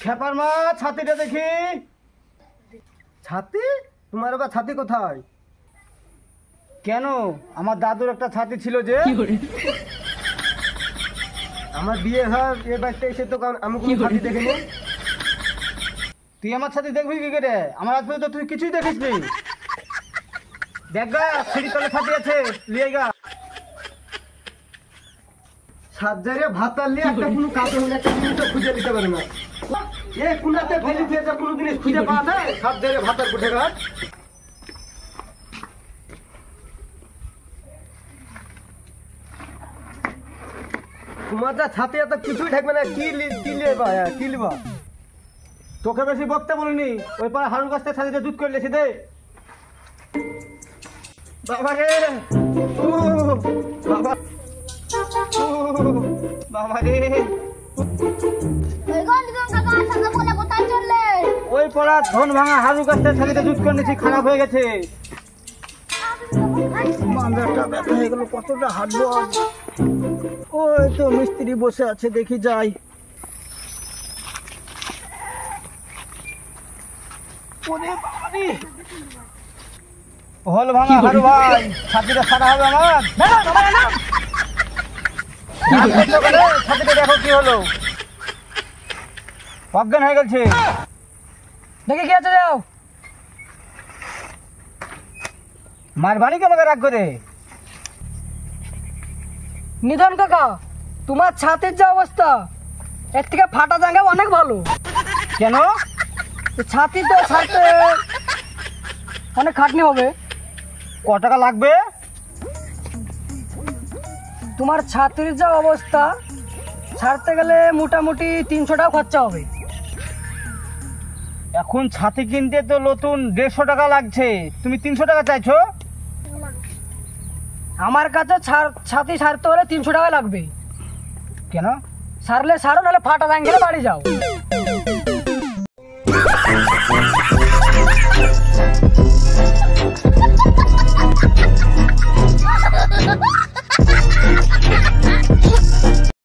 খেপার মা ছাতিটা দেখি। ছাতি? তোমার আবার ছাতি কোথায়? কেন? আমার দাদুর একটা ছাতি ছিল যে। আমার বিয়ে হয় এ বাড়িতে এসে তো আমি কোনো ছাতি দেখিনি। তুই আমার ছাতি দেখবি কি করে? আমার আজ পর্যন্ত তুই কিছুই দেখিসনি। দেখ গা সিঁড়ি তলে ছাতি আছে, লিয়ে গা। সাত জায়গায় ভাত আনলে একটা কোনো কাজ হলে একটা জিনিসও খুঁজে নিতে পারে না। এ কোনাতে ফেলে দিয়েছে, কোনো জিনিস খুঁজে পাওয়া যায়? সাত জায়গায় ভাত আর কুঠে গাছ। তোমার যা ছাতে এত কিছুই থাকবে না। কি লিবা? তোকে বেশি বকতে বলিনি। ওই পাড়া হারুর কাছ থেকে ছাতিতে জুত করে লেছি দে। বাবা রে, বাবা, বাবা রে। ওই পড়া ধন ভাঙা হারুর কাছ থেকে ছাতিতে জুত করে নিয়েছি, খারাপ হয়ে গেছে। মাথাটা ব্যথা হয়ে গেল, কতটা হাঁটবো। ওই তো মিস্ত্রি বসে আছে, দেখি যাই। হল ভাঙা হারু ভাই, ছাতিটা সারা হবে আমার। ছাতিটা দেখো কি হলো, অজ্ঞান হয়ে গেছে। দেখি কি আছে, যাও। মার বাড়ি আমাকে রাগ করে। নিধন কাকা, তোমার ছাতির যে অবস্থা, এর থেকে ফাটা জায়গা অনেক ভালো। কেন? ছাতি তো ছাড়তে অনেক খাটনি হবে। ক টাকা লাগবে? তোমার ছাতির যে অবস্থা, ছাড়তে গেলে মোটামুটি 300 টাকা খরচা হবে। এখন ছাতি কিনতে তো নতুন 150 টাকা লাগছে, তুমি 300 টাকা চাইছো? আমার কাছে ছাতি ছাড়তে হলে 300 টাকা লাগবে। কেন? সারলে সারো, নাহলে ফাটা জায়গা বাড়ি যাও।